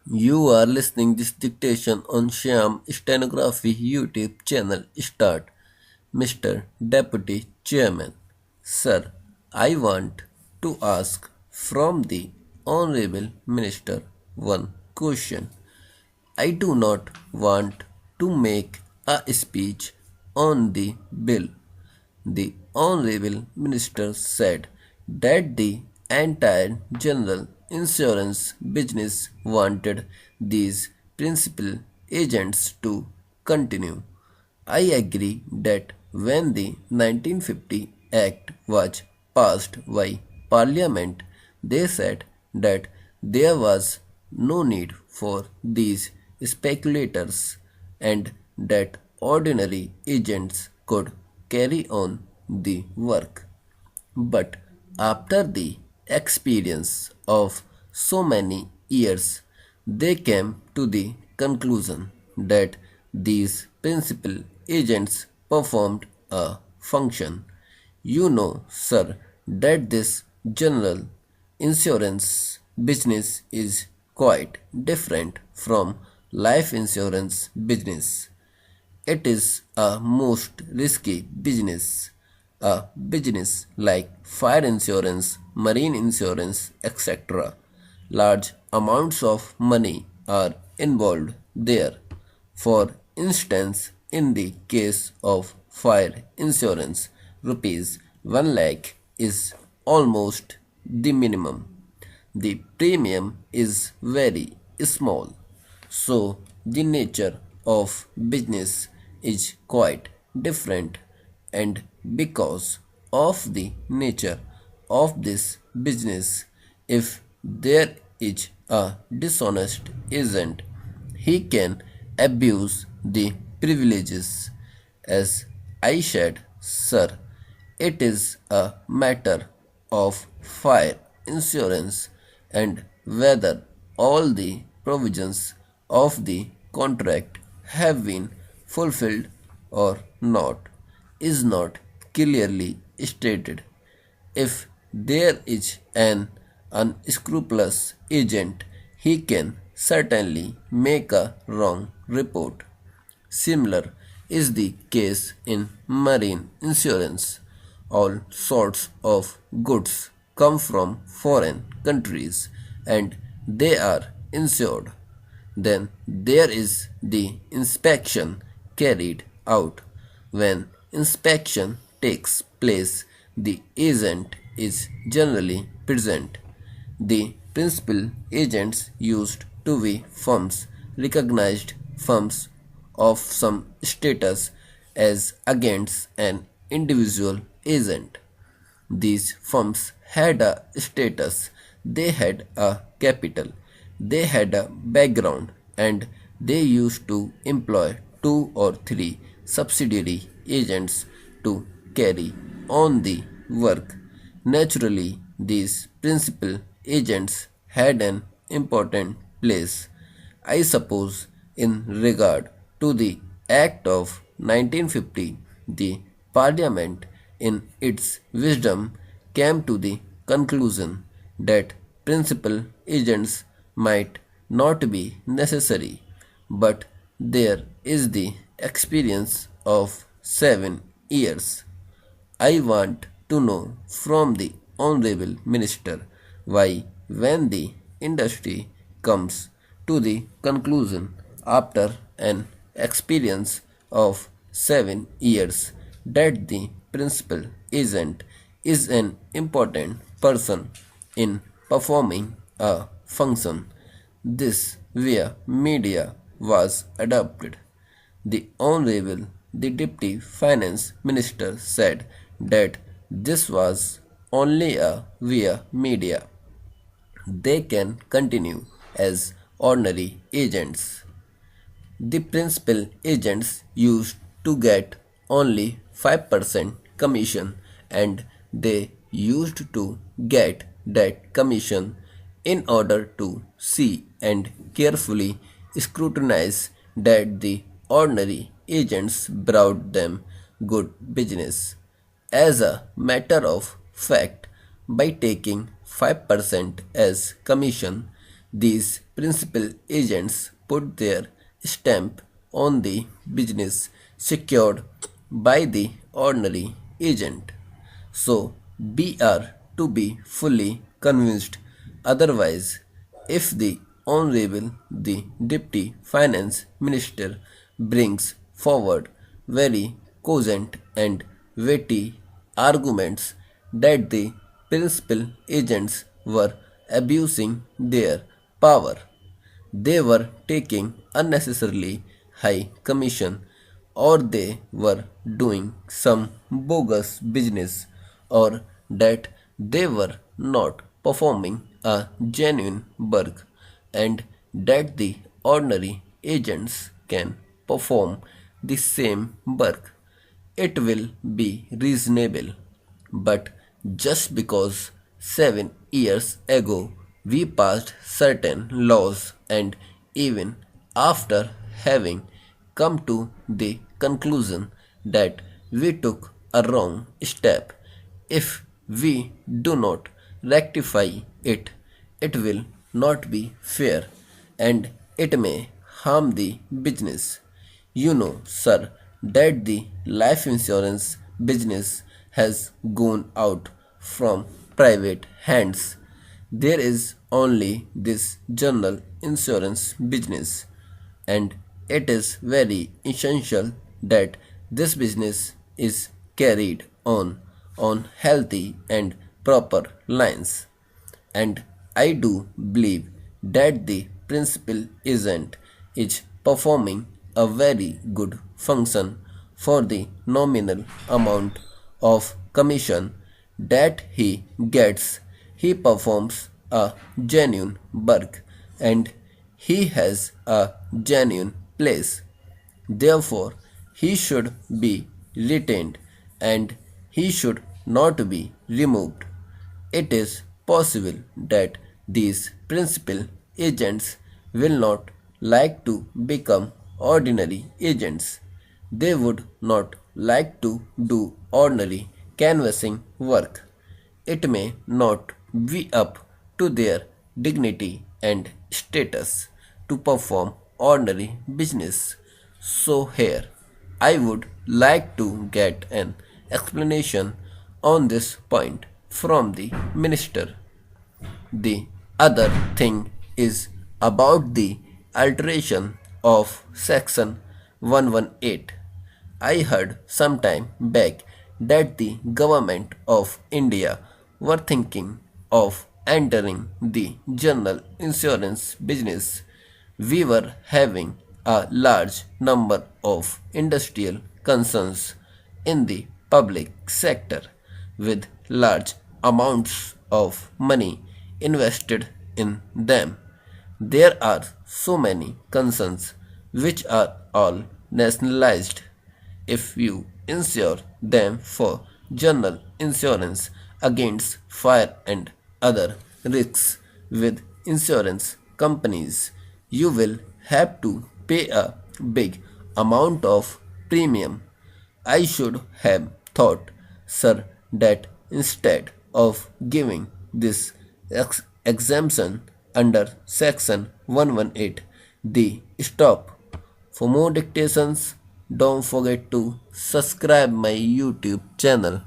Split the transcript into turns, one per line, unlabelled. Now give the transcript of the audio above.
You are listening this dictation on Shyam Stenography YouTube channel. Start, Mr. Deputy Chairman. Sir, I want to ask from the Honorable Minister one question. I do not want to make a speech on the bill. The Honorable Minister said that the entire general insurance business wanted these principal agents to continue. I agree that when the 1950 Act was passed by Parliament, they said that there was no need for these speculators and that ordinary agents could carry on the work. But after the experience of so many years, they came to the conclusion that these principal agents performed a function. You know, sir, that this general insurance business is quite different from life insurance business. It is a most risky business. A business like fire insurance, marine insurance, etc. Large amounts of money are involved there. For instance, in the case of fire insurance, rupees 1 lakh is almost the minimum. The premium is very small, so the nature of business is quite different, and because of the nature of this business, if there is a dishonest agent, he can abuse the privileges. As I said, sir, it is a matter of fire insurance and whether all the provisions of the contract have been fulfilled or not is not clearly stated. If there is an unscrupulous agent, he can certainly make a wrong report. Similar is the case in marine insurance. All sorts of goods come from foreign countries and they are insured. Then there is the inspection carried out. When inspection takes place, the agent is generally present. The principal agents used to be firms, recognized firms of some status as against an individual agent. These firms had a status, they had a capital, they had a background, and they used to employ two or three subsidiary agents to carry on the work. Naturally, these principal agents had an important place. I suppose, in regard to the Act of 1950, the Parliament, in its wisdom, came to the conclusion that principal agents might not be necessary, but there is the experience of 7 years. I want to know from the Honorable Minister why, when the industry comes to the conclusion after an experience of 7 years that the principal agent is an important person in performing a function, this via media was adopted. The Honorable the Deputy Finance Minister said that this was only a via media. They can continue as ordinary agents. The principal agents used to get only 5% commission and they used to get that commission in order to see and carefully scrutinize that the ordinary agents brought them good business. As a matter of fact, by taking 5% as commission, These principal agents put their stamp on the business secured by the ordinary agent. So we are to be fully convinced. Otherwise, if the Honorable the Deputy Finance Minister brings forward very cogent and weighty arguments that the principal agents were abusing their power, they were taking unnecessarily high commission, or they were doing some bogus business, or that they were not performing a genuine work, and that the ordinary agents can perform the same work, it will be reasonable. But just because 7 years ago we passed certain laws, and even after having come to the conclusion that we took a wrong step, if we do not rectify it, it will not be fair, and it may harm the business. You know, sir, that the life insurance business has gone out from private hands. There is only this general insurance business, and it is very essential that this business is carried on healthy and proper lines. And I do believe that the principal agent is performing a very good function for the nominal amount of commission that he gets. He performs a genuine work, and he has a genuine place. Therefore, he should be retained, and he should not be removed. It is possible that these principal agents will not like to become ordinary agents. They would not like to do ordinary canvassing work. It may not be up to their dignity and status to perform ordinary business. So, here I would like to get an explanation on this point from the minister. The other thing is about the alteration of section 118. I heard some time back that the government of India were thinking of entering the general insurance business. We were having a large number of industrial concerns in the public sector with large amounts of money invested in them. There are so many concerns which are all nationalized. If you insure them for general insurance against fire and other risks with insurance companies, you will have to pay a big amount of premium. I should have thought, sir, that instead of giving this exemption under section 118, the stop. For more dictations, don't forget to subscribe my YouTube channel.